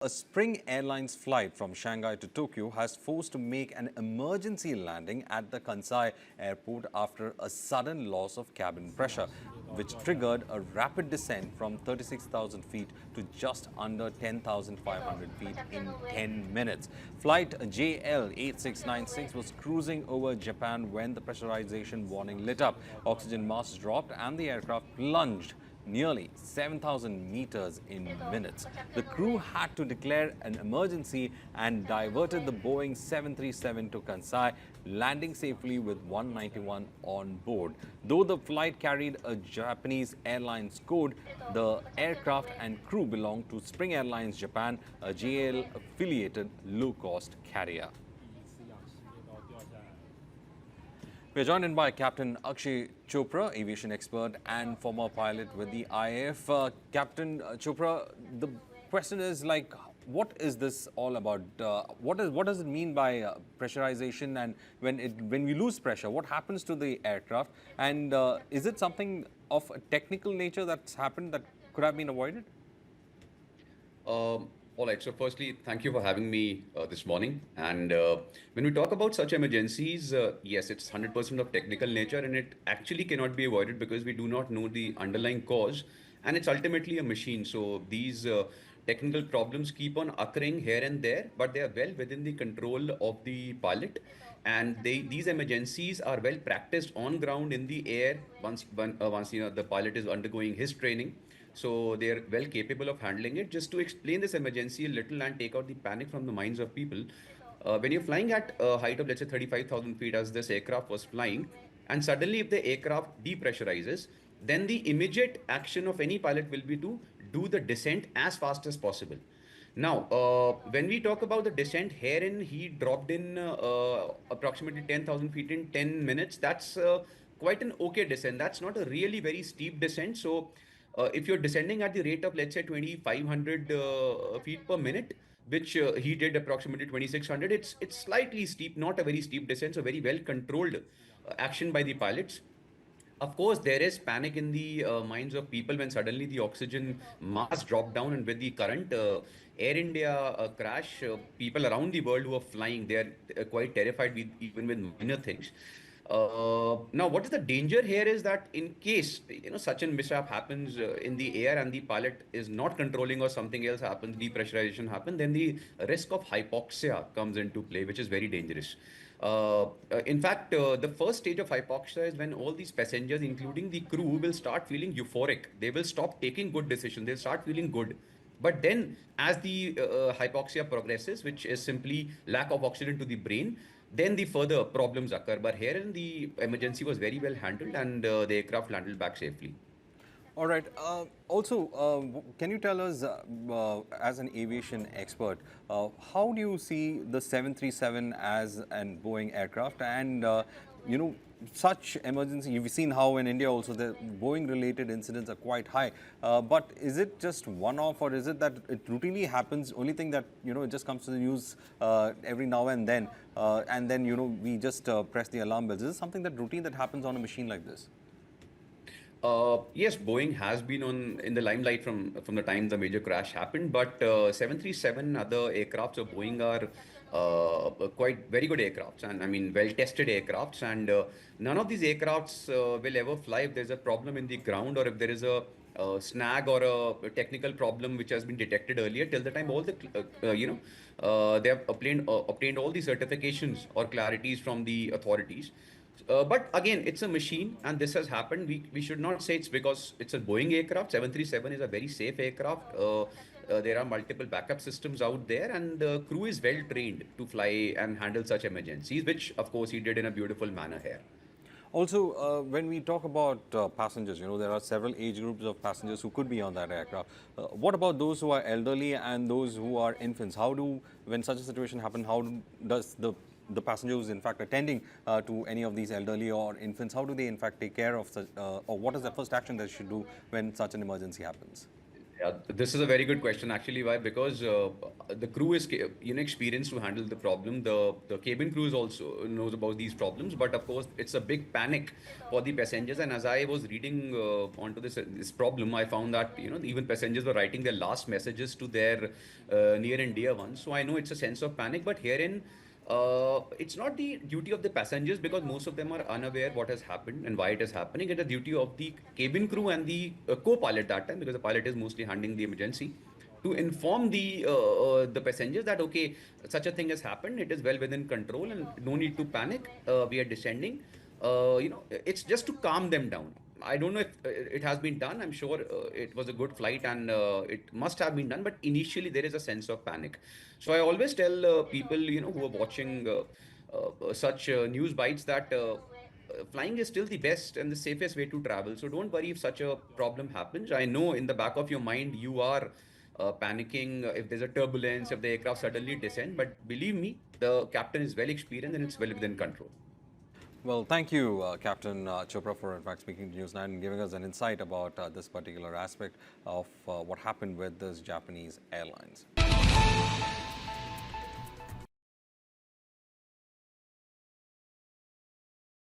A Spring Airlines flight from Shanghai to Tokyo has forced to make an emergency landing at the Kansai Airport after a sudden loss of cabin pressure, which triggered a rapid descent from 36,000 feet to just under 10,500 feet in 10 minutes. Flight JL 8696 was cruising over Japan when the pressurization warning lit up. Oxygen masks dropped and the aircraft plunged nearly 7,000 meters in minutes. The crew had to declare an emergency and diverted the Boeing 737 to Kansai, landing safely with 191 on board. Though the flight carried a Japanese Airlines code, the aircraft and crew belonged to Spring Airlines Japan, a JL-affiliated low-cost carrier. We're joined in by Captain Akshay Chopra, aviation expert and former pilot with the IAF. Captain Chopra, the question is what is this all about? What does it mean by pressurization, and when we lose pressure, what happens to the aircraft? And is it something of a technical nature that's happened that could have been avoided? All right. So, firstly, thank you for having me this morning. And when we talk about such emergencies, yes, it's 100% of technical nature, and it actually cannot be avoided because we do not know the underlying cause, and it's ultimately a machine. So, these technical problems keep on occurring here and there, but they are well within the control of the pilot. And these emergencies are well practiced on ground in the air once the pilot is undergoing his training, so they are well capable of handling it. Just to explain this emergency a little and take out the panic from the minds of people, when you're flying at a height of, let's say, 35,000 feet, as this aircraft was flying, and suddenly if the aircraft depressurizes, then the immediate action of any pilot will be to do the descent as fast as possible. Now, when we talk about the descent, herein he dropped in approximately 10,000 feet in 10 minutes. That's quite an okay descent. That's not a really very steep descent. So, if you're descending at the rate of, let's say, 2,500 feet per minute, which he did approximately 2,600, it's slightly steep, not a very steep descent, so very well controlled action by the pilots. Of course, there is panic in the minds of people when suddenly the oxygen mass dropped down, and with the current Air India crash, people around the world who are flying, they are quite terrified with, even with minor things. Now, what is the danger here is that in case such a mishap happens in the air and the pilot is not controlling, or something else happens, depressurization happens, then the risk of hypoxia comes into play, which is very dangerous. In fact, the first stage of hypoxia is when all these passengers, including the crew, will start feeling euphoric. They will stop taking good decisions. They'll start feeling good. But then, as the hypoxia progresses, which is simply lack of oxygen to the brain, then the further problems occur. But here, in the emergency was very well handled, and the aircraft landed back safely. All right. Can you tell us, as an aviation expert, how do you see the 737 as an Boeing aircraft? And, such emergency, you've seen how in India also the Boeing-related incidents are quite high. But is it just one-off, or is it that it routinely happens? Only thing that, it just comes to the news every now and then, we just press the alarm bells. Is this something that routine that happens on a machine like this? Yes, Boeing has been in the limelight from the time the major crash happened, but 737 other aircrafts of Boeing are quite very good aircrafts, and I mean well-tested aircrafts, and none of these aircrafts will ever fly if there's a problem in the ground, or if there is a snag or a technical problem which has been detected earlier. Till the time all the they have obtained all the certifications or clarities from the authorities. But again, it's a machine, and this has happened. We should not say it's because it's a Boeing aircraft. 737 is a very safe aircraft. There are multiple backup systems out there, and the crew is well trained to fly and handle such emergencies, which of course he did in a beautiful manner here. Also, when we talk about passengers, there are several age groups of passengers who could be on that aircraft. What about those who are elderly and those who are infants? When such a situation happens, does the passenger who's in fact attending to any of these elderly or infants, how do they in fact take care of such, or what is the first action they should do when such an emergency happens? Yeah, this is a very good question actually. Why? Because the crew is experienced to handle the problem. The cabin crew is also knows about these problems, but of course it's a big panic for the passengers. And as I was reading onto this problem, I found that even passengers were writing their last messages to their near and dear ones. So I know it's a sense of panic, but herein it's not the duty of the passengers because most of them are unaware what has happened and why it is happening. It's the duty of the cabin crew and the co-pilot that time because the pilot is mostly handling the emergency to inform the passengers that okay, such a thing has happened. It is well within control and no need to panic. We are descending. It's just to calm them down. I don't know if it has been done. I'm sure it was a good flight and it must have been done. But initially, there is a sense of panic. So I always tell people, who are watching such news bites that flying is still the best and the safest way to travel. So don't worry if such a problem happens. I know in the back of your mind you are panicking if there's a turbulence, if the aircraft suddenly descend. But believe me, the captain is well experienced and it's well within control. Well, thank you, Captain Chopra, for in fact speaking to News9 and giving us an insight about this particular aspect of what happened with this Japanese airlines.